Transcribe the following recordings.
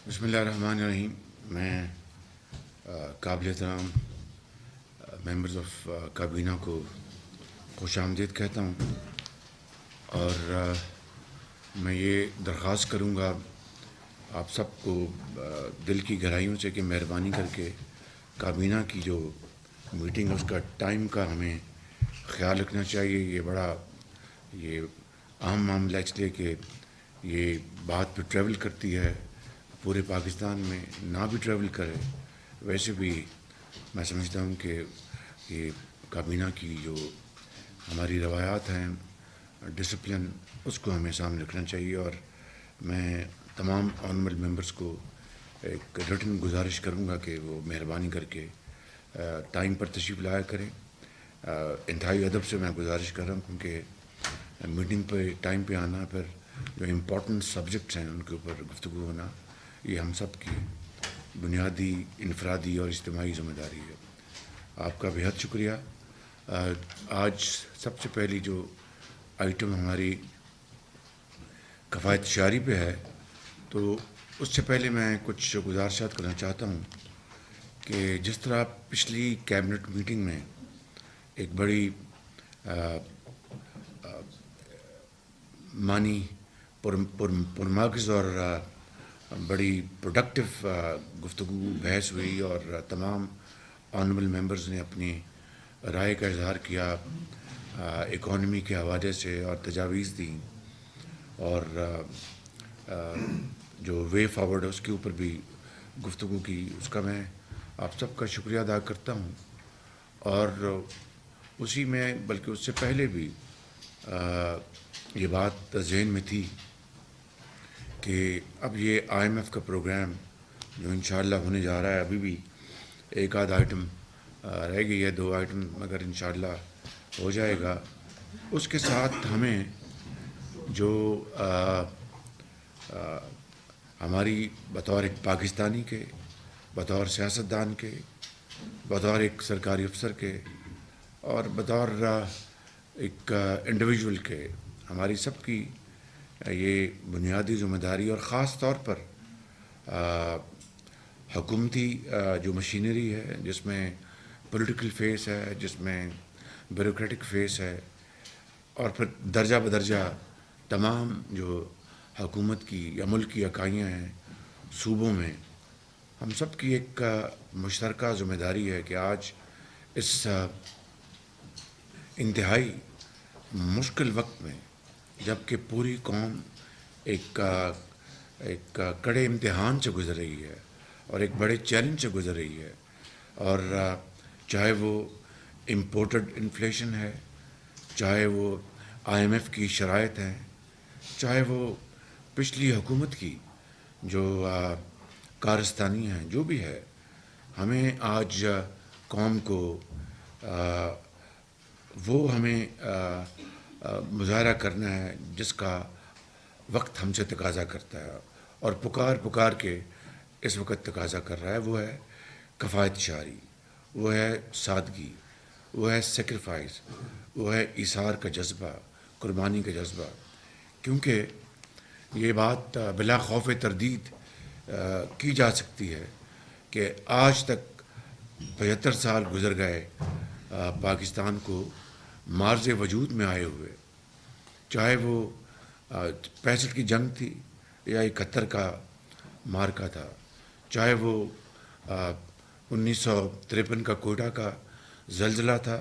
بسم اللہ الرحمن الرحیم. میں قابل احترام ممبرز آف کابینہ کو خوش آمدید کہتا ہوں، اور میں یہ درخواست کروں گا آپ سب کو دل کی گہرائیوں سے کہ مہربانی کر کے کابینہ کی جو میٹنگ ہے اس کا ٹائم کا ہمیں خیال رکھنا چاہیے. یہ اہم معاملہ اس لیے کہ یہ بات پہ ٹریول کرتی ہے پورے پاکستان میں، نہ بھی ٹریول کرے ویسے بھی میں سمجھتا ہوں کہ یہ کابینہ کی جو ہماری روایات ہیں، ڈسپلن، اس کو ہمیں سامنے رکھنا چاہیے. اور میں تمام آنریبل ممبرس کو ایک ریٹن گزارش کروں گا کہ وہ مہربانی کر کے ٹائم پر تشریف لایا کریں. انتہائی ادب سے میں گزارش کر رہا ہوں، کیونکہ میٹنگ پہ ٹائم پہ آنا، پھر جو امپورٹنٹ سبجیکٹس ہیں ان کے اوپر گفتگو ہونا، یہ ہم سب کی بنیادی انفرادی اور اجتماعی ذمہ داری ہے. آپ کا بہت شکریہ. آج سب سے پہلی جو آئٹم ہماری کفایت شعاری پہ ہے، تو اس سے پہلے میں کچھ گزارشات کرنا چاہتا ہوں کہ جس طرح پچھلی کیبنٹ میٹنگ میں ایک بڑی معنی پرمغز اور بڑی پروڈکٹیو گفتگو بحث ہوئی، اور تمام آنریبل ممبرز نے اپنی رائے کا اظہار کیا اکانومی کے حوالے سے اور تجاویز دیں، اور جو وے فارورڈ ہے اس کے اوپر بھی گفتگو کی. اس کا میں آپ سب کا شکریہ ادا کرتا ہوں. اور اسی میں بلکہ اس سے پہلے بھی یہ بات ذہن میں تھی کہ اب یہ آئی ایم ایف کا پروگرام جو انشاءاللہ ہونے جا رہا ہے، ابھی بھی ایک آدھ آئٹم رہ گئی ہے، 2 آئٹم مگر انشاءاللہ ہو جائے گا. اس کے ساتھ ہمیں جو ہماری بطور ایک پاکستانی کے، بطور سیاستدان کے، بطور ایک سرکاری افسر کے، اور بطور ایک انڈیویجول کے، ہماری سب کی یہ بنیادی ذمہ داری، اور خاص طور پر حکومتی جو مشینری ہے، جس میں پولیٹیکل فیس ہے، جس میں بیوروکریٹک فیس ہے، اور پھر درجہ بدرجہ تمام جو حکومت کی یا ملک کی اکائیاں ہیں صوبوں میں، ہم سب کی ایک مشترکہ ذمہ داری ہے کہ آج اس انتہائی مشکل وقت میں، جب کہ پوری قوم ایک کڑے امتحان سے گزر رہی ہے اور ایک بڑے چیلنج سے گزر رہی ہے، اور چاہے وہ امپورٹڈ انفلیشن ہے، چاہے وہ آئی ایم ایف کی شرائط ہیں، چاہے وہ پچھلی حکومت کی جو کارستانی ہیں، جو بھی ہے، ہمیں آج قوم کو وہ ہمیں مظاہرہ کرنا ہے جس کا وقت ہم سے تقاضا کرتا ہے، اور پکار کے اس وقت تقاضا کر رہا ہے. وہ ہے کفایت شعاری، وہ ہے سادگی، وہ ہے سیکریفائس، وہ ہے ایثار کا جذبہ، قربانی کا جذبہ. کیونکہ یہ بات بلا خوف تردید کی جا سکتی ہے کہ آج تک 75 سال گزر گئے پاکستان کو مارز وجود میں آئے ہوئے، چاہے وہ 65 کی جنگ تھی یا 71 کا مارکا تھا، چاہے وہ 1953 کا کوئٹہ کا زلزلہ تھا،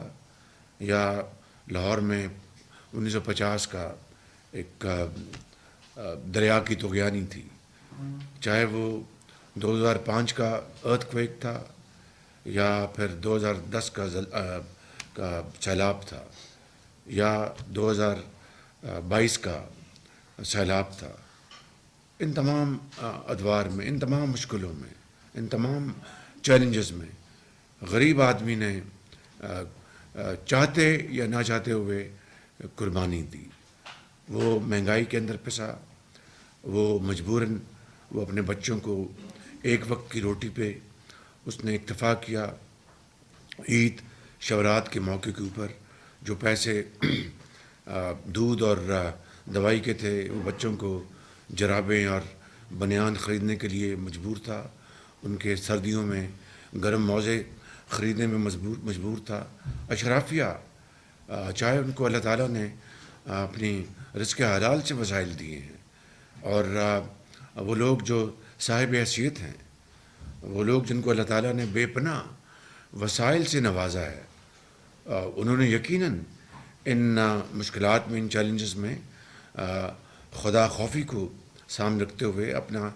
یا لاہور میں 1950 کا ایک دریا کی طغیانی تھی، چاہے وہ 2005 کا ارتھ کویک تھا، یا پھر 2010 کا سیلاب تھا، یا 2022 کا سیلاب تھا. ان تمام ادوار میں، ان تمام مشکلوں میں، ان تمام چیلنجز میں غریب آدمی نے چاہتے یا نہ چاہتے ہوئے قربانی دی. وہ مہنگائی کے اندر پسا، وہ مجبوراً وہ اپنے بچوں کو ایک وقت کی روٹی پہ اس نے اکتفا کیا. عید شورات کے موقع کے اوپر جو پیسے دودھ اور دوائی کے تھے، وہ بچوں کو جرابیں اور بنیان خریدنے کے لیے مجبور تھا، ان کے سردیوں میں گرم موزے خریدنے میں مجبور تھا۔ اشرافیہ چاہے ان کو اللہ تعالیٰ نے اپنی رزق حلال سے وسائل دیے ہیں، اور وہ لوگ جو صاحب حیثیت ہیں، وہ لوگ جن کو اللہ تعالیٰ نے بے پناہ وسائل سے نوازا ہے، انہوں نے یقیناً ان مشکلات میں، ان چیلنجز میں خدا خوفی کو سامنے رکھتے ہوئے اپنا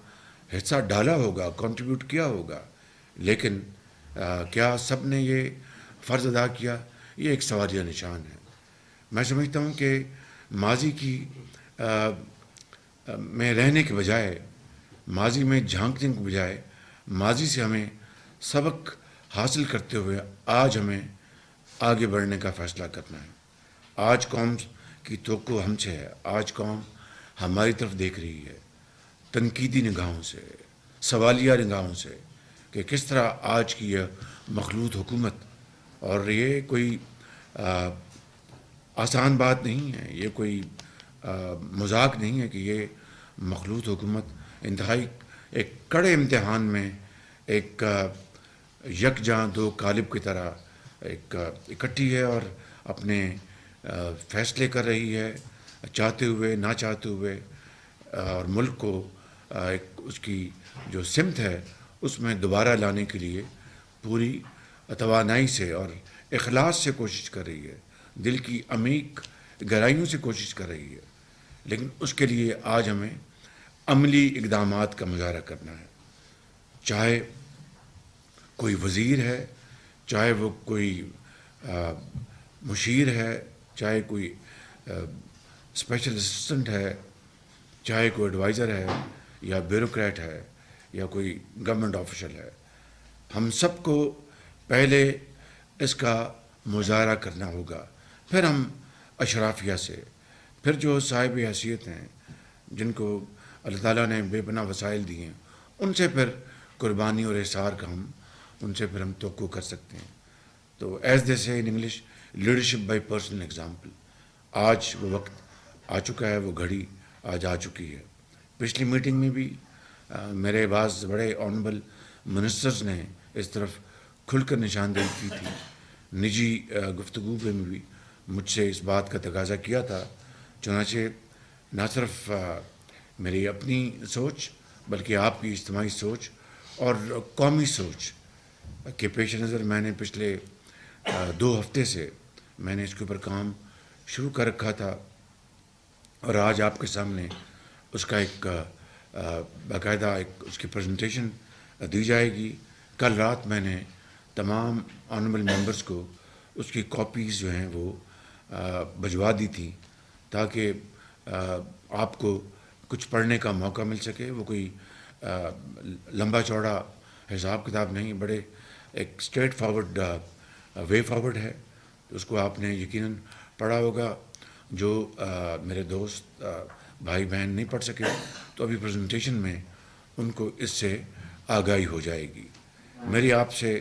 حصہ ڈالا ہوگا، کنٹریبیوٹ کیا ہوگا۔ لیکن کیا سب نے یہ فرض ادا کیا؟ یہ ایک سوالیہ نشان ہے۔ میں سمجھتا ہوں کہ ماضی کی میں رہنے کے بجائے، ماضی میں جھانکنے کے بجائے، ماضی سے ہمیں سبق حاصل کرتے ہوئے آج ہمیں آگے بڑھنے کا فیصلہ کرنا ہے۔ آج قوم کی توقع ہم سے ہے، آج قوم ہماری طرف دیکھ رہی ہے تنقیدی نگاہوں سے، سوالیہ نگاہوں سے، کہ کس طرح آج کی یہ مخلوط حکومت، اور یہ کوئی آسان بات نہیں ہے، یہ کوئی مذاق نہیں ہے کہ یہ مخلوط حکومت انتہائی ایک کڑے امتحان میں ایک یکجاں دو قالب کی طرح ایک اکٹھی ہے اور اپنے فیصلے کر رہی ہے، چاہتے ہوئے نہ چاہتے ہوئے، اور ملک کو ایک اس کی جو سمت ہے اس میں دوبارہ لانے کے لیے پوری توانائی سے اور اخلاص سے کوشش کر رہی ہے، دل کی عمیق گہرائیوں سے کوشش کر رہی ہے۔ لیکن اس کے لیے آج ہمیں عملی اقدامات کا مظاہرہ کرنا ہے، چاہے کوئی وزیر ہے، چاہے وہ کوئی مشیر ہے، چاہے کوئی اسپیشل اسسٹنٹ ہے، چاہے کوئی ایڈوائزر ہے یا بیوروکریٹ ہے یا کوئی گورنمنٹ آفیشل ہے۔ ہم سب کو پہلے اس کا مظاہرہ کرنا ہوگا، پھر ہم اشرافیہ سے، پھر جو صاحب حیثیت ہیں جن کو اللہ تعالیٰ نے بے پناہ وسائل دیے ہیں، ان سے پھر قربانی اور احسار کا ان سے پھر ہم توقع کر سکتے ہیں۔ تو ایز دے سے in English, leadership by personal example. آج وہ وقت آ چکا ہے، وہ گھڑی آج آ چکی ہے۔ پچھلی میٹنگ میں بھی میرے بعض بڑے آنریبل منسٹرز نے اس طرف کھل کر نشاندہی کی تھی، نجی گفتگو میں بھی مجھ سے اس بات کا تقاضا کیا تھا۔ چنانچہ نہ صرف میری اپنی سوچ بلکہ آپ کی اجتماعی سوچ اور قومی سوچ کے پیش نظر میں نے پچھلے 2 ہفتے سے میں نے اس کے اوپر کام شروع کر رکھا تھا، اور آج آپ کے سامنے اس کا ایک باقاعدہ ایک اس کی پریزنٹیشن دی جائے گی۔ کل رات میں نے تمام آنریبل ممبرز کو اس کی کاپیز جو ہیں وہ بھجوا دی تھیں، تاکہ آپ کو کچھ پڑھنے کا موقع مل سکے۔ وہ کوئی لمبا چوڑا حساب کتاب نہیں، بڑے ایک اسٹریٹ فارورڈ وے فارورڈ ہے، اس کو آپ نے یقیناً پڑھا ہوگا۔ جو میرے دوست بھائی بہن نہیں پڑھ سکے تو ابھی پریزنٹیشن میں ان کو اس سے آگاہی ہو جائے گی۔ میری آپ سے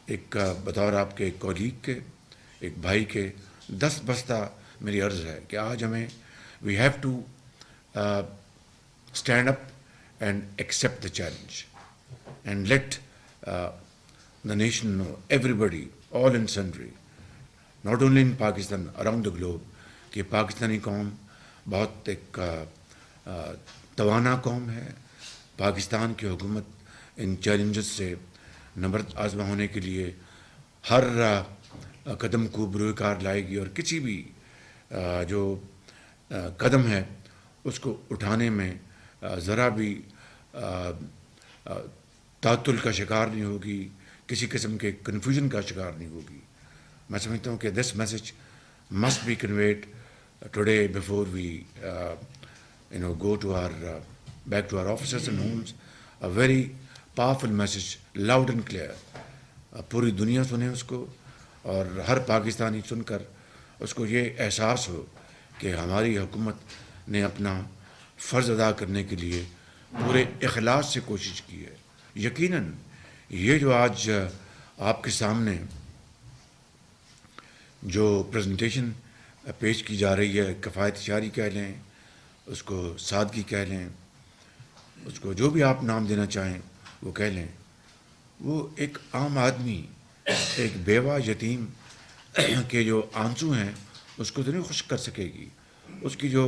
ایک بطور آپ کے ایک کولیگ کے، ایک بھائی کے دست بستہ میری عرض ہے کہ آج ہمیں we have to stand up and accept the challenge and let the nation know, everybody, all and sundry, not only in Pakistan, around the globe، کہ پاکستانی قوم بہت ایک توانا قوم ہے۔ پاکستان کی حکومت ان چیلنجز سے نبرد آزما ہونے کے لیے ہر قدم کو بروئے کار لائے گی، اور کسی بھی جو قدم ہے اس کو اٹھانے میں ذرا بھی تعطل کا شکار نہیں ہوگی، کسی قسم کے کنفیوژن کا شکار نہیں ہوگی۔ میں سمجھتا ہوں کہ this message must be conveyed today before we go to back to our offices and homes, a very powerful message, loud and clear. پوری دنیا سنے اس کو، اور ہر پاکستانی سن کر اس کو یہ احساس ہو کہ ہماری حکومت نے اپنا فرض ادا کرنے کے لیے پورے اخلاص سے کوشش کی ہے۔ یقیناً یہ جو آج آپ کے سامنے جو پریزنٹیشن پیش کی جا رہی ہے، کفایت شعری کہہ لیں، اس کو سادگی کہہ لیں، اس کو جو بھی آپ نام دینا چاہیں وہ کہہ لیں. وہ ایک عام آدمی, ایک بیوہ یتیم کے جو آنسو ہیں اس کو تو نہیں خشک کر سکے گی. اس کی جو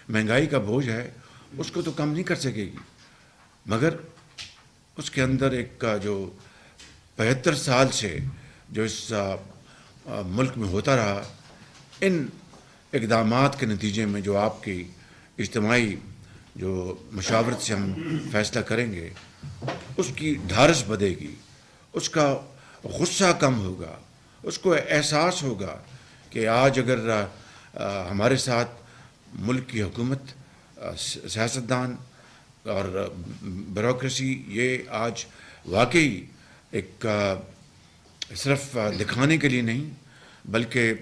مہنگائی کا بوجھ ہے اس کو تو کم نہیں کر سکے گی. مگر اس کے اندر ایک جو 75 سال سے جو اس ملک میں ہوتا رہا, ان اقدامات کے نتیجے میں جو آپ کی اجتماعی جو مشاورت سے ہم فیصلہ کریں گے, اس کی ڈھارس بڑھے گی, اس کا غصہ کم ہوگا, اس کو احساس ہوگا کہ آج اگر ہمارے ساتھ ملک کی حکومت, سیاستدان اور بیوروکریسی یہ آج واقعی ایک صرف دکھانے کے لیے نہیں بلکہ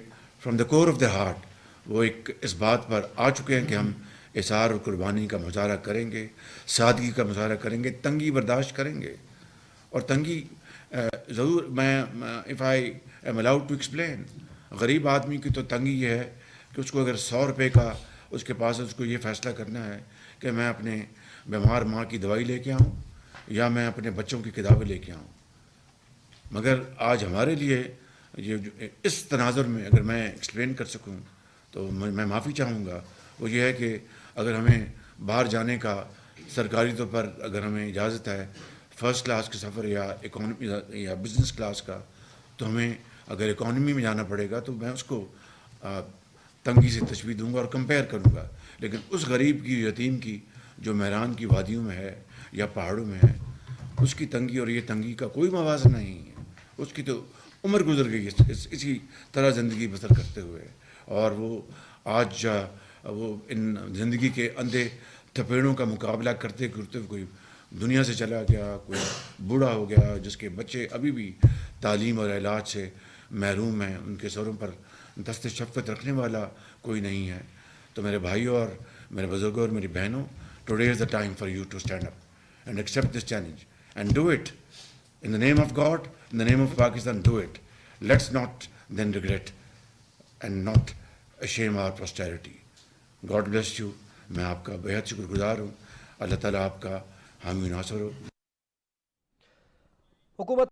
from the core of the heart وہ ایک اس بات پر آ چکے ہیں کہ ہم اظہار اور قربانی کا مظاہرہ کریں گے, سادگی کا مظاہرہ کریں گے, تنگی برداشت کریں گے. اور تنگی ضرور, میں if I am allowed to explain, غریب آدمی کی تو تنگی یہ ہے کہ اس کو اگر 100 روپے کا اس کے پاس اس کو یہ فیصلہ کرنا ہے کہ میں اپنے بیمار ماں کی دوائی لے کے آؤں یا میں اپنے بچوں کی کتابیں لے کے آؤں. مگر آج ہمارے لیے یہ اس تناظر میں اگر میں ایکسپلین کر سکوں تو میں معافی چاہوں گا. وہ یہ ہے کہ اگر ہمیں باہر جانے کا سرکاری طور پر اگر ہمیں اجازت ہے فرسٹ کلاس کے سفر یا اکانومی یا بزنس کلاس کا, تو ہمیں اگر اکانومی میں جانا پڑے گا تو میں اس کو تنگی سے تشبیہ دوں گا اور کمپیئر کروں گا. لیکن اس غریب کی, یتیم کی جو میران کی وادیوں میں ہے یا پہاڑوں میں ہے, اس کی تنگی اور یہ تنگی کا کوئی موازنہ نہیں ہے. اس کی تو عمر گزر گئی اسی طرح زندگی بسر کرتے ہوئے, اور وہ آج وہ ان زندگی کے اندھے تھپیڑوں کا مقابلہ کرتے کرتے کوئی دنیا سے چلا گیا, کوئی بوڑھا ہو گیا جس کے بچے ابھی بھی تعلیم اور علاج سے محروم ہیں, ان کے سروں پر دست شفقت رکھنے والا کوئی نہیں ہے. تو میرے بھائیوں اور میرے بزرگوں اور میری بہنوں, today is the time for you to stand up and accept this challenge and do it in the name of God, in the name of Pakistan. Do it. Let's not then regret and not shame our posterity. God bless you. میں آپ کا بہت شکر گزار ہوں. اللہ تعالیٰ آپ کا حامی و ناصر ہو. حکومت